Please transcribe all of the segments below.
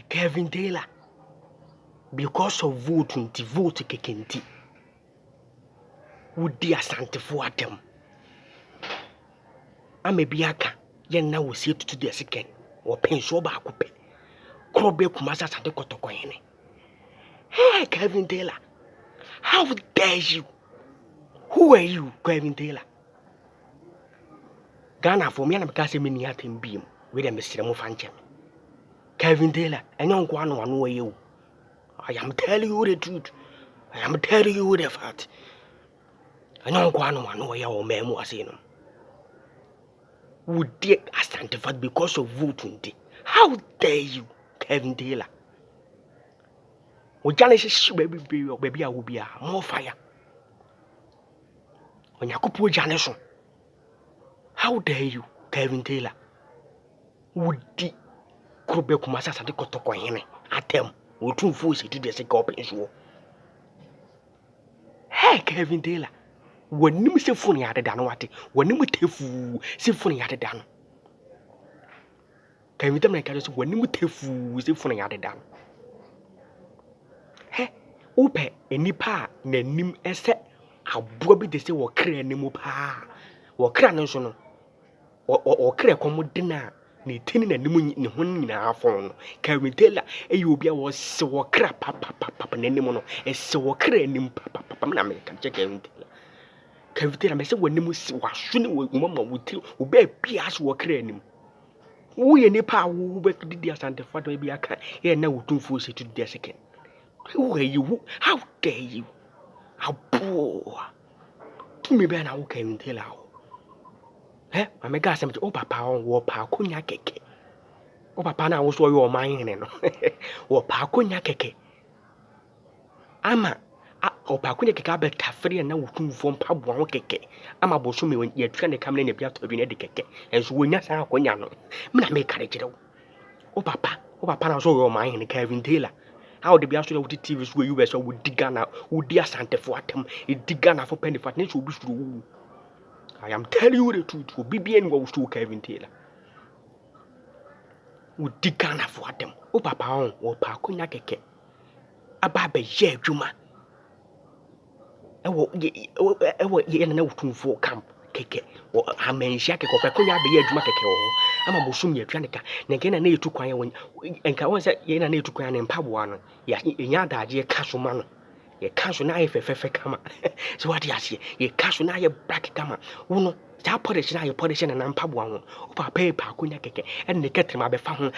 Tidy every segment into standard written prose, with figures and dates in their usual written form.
Kevin Taylor. Because of vote kekenti. Wodi asante for atem. Amebiaka yen na wosie tutu de second. Wo penso ba akope. Krobe kumasa asante kotoko hene. Hey, Kevin Taylor. How dare you? Who are you, Kevin Taylor? Ghana for me and because me ni atem biem. We dem mesire mo fanchem. Kevin Taylor, enyo nko anu anu you. I am telling you the truth. I am telling you the fact. Enyo nko anu ye o memu ase no. Would they asante fat because of voting? How dare you, Kevin Taylor? O jale se baby a wo bia more fire. Onyakopo jale so. How dare you, Kevin Taylor? Would Krobe kumasa asante kotoko hene atem. We too force to the second open show. Hey, Kevin Taylor. When you say funny at the dan wati, when you tefu, say funny at the dan. Can you tell me when you tefu, say funny at the dan? Hey, ope, any pa, ne nim ese, a bobby de say or cray any mo pa, or cranon, or cray commodina. Ni tini na nimu ni honi na afon Kevin Taylor you bia wo se wo kra papa na nimu no e se wo kra nim papa na me kan che Kevin Taylor me se wo nimu si wa hwe ni wo mama wo ti wo ba bia so wo kra nim wo ye ni pa wo be didi asante fado bia kan ye na wo tumfo se to the second who are you? How dare you? How poor to me be na wo Kevin Taylor Mega sem o papa on wo pa konya keke. O papa na wo so yo man hene no. Wo pa konya keke. Ama o pa konya keke abeta free na wo tumfo mpaboa ho keke. Ama bo so me ye twa ne kamne ne bia to bi ne de keke. Enso wonya san akonya no. Me na me kare kire wo. O papa na so yo man hene Kevin Taylor. How the bia so wo TV so you be so wo digana wo di asante fo atem. E digana fo penny fat ne so bi suru. I am telling you the truth. Who be being go to Kevin Taylor. Who digana for them. O papa on o pa konya keke. Aba be ye adwuma. Ewo ye na wutumfo camp keke. O amenhia keke ko konya be ye adwuma keke o. Ama bosum ye twa nika. Na nke na etu kwan ye enka won se ye na etu kwan ne mpaboa no. Ya nya adaje kaso ma no. Ye cash na ye fefe kama so what ya see ye cash na ye black kama wono ja polish na ye polish na mpaboa ho o papa pa konya keke en ne ketrema be fa ho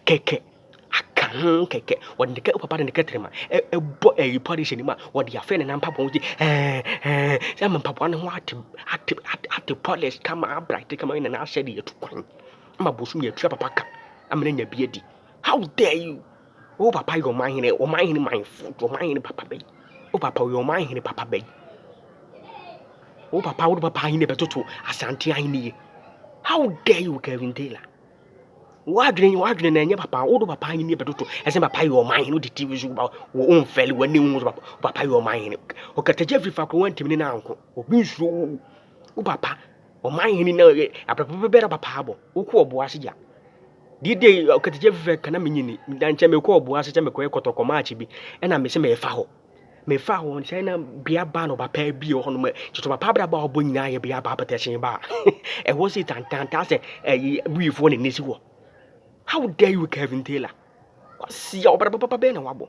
keke aka keke won ne ke o papa ne ketrema e bo e polish ni ma won ya fe ne mpaboa ho ji ya mpaboa ne ho ate polish kama bright kama ina na shade ye tukwan ama bosum ye tua papa ka amene nya biedi. How dare you? Oh papa your mind here, oh mind my foot, oh mind papa bay. Oh papa your mind here, papa bay. Oh papa would papa in the better asante I need. How dare you, Kevin Taylor? Wagrin and your papa, oh papa in the better as papa your mind, no the TV about own fellow when you was papa your mind. O cat Jeffrey Falco went to me now, or be so. Oh papa, or mind in a papa better papa, oh poor boasia. Did they cut Jeff can I mean than Chemical was a chemical cotocomachi be, and I miss me a foul. Me foul and say, be a ban of a pair be on me to a papa about Bunya be a papa testing bar. And was it fantastic a brief one in this war? How dare you, Kevin Taylor? See your papa Ben wabble.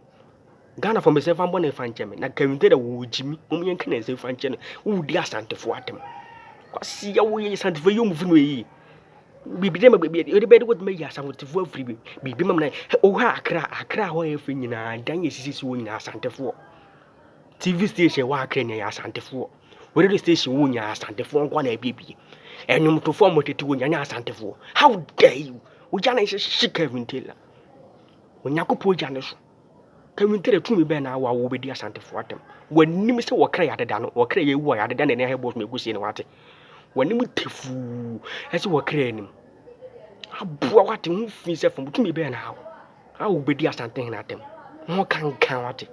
Ghana for myself, I'm one of Fanchaman. Now Kevin Taylor would Jimmy, whom you can say Fanchan, who dear Santa for them. See your way, Santa for you moving me. Bibi dem be the bed with me ya some to free bibi mam o ha akra ho e fin nyina dan yesisi so nyina asantefo TV station wa akra nya ya asantefo radio station wo nya asantefo nkwa na bibi enum to form tete wo nya asantefo. How dare you? Wo jana is Kevin Taylor onyakopo jana so Kevin Taylor tumi be na wa wo be di asantefo atem wanim se wo kra ya deda no wo kra ye wo ya deda na ne hebos me gusie ne wate wanim tefu ese wo kra nim abua wate hu fi se fom tumi be na ha wo be di asante na atem mo kan wate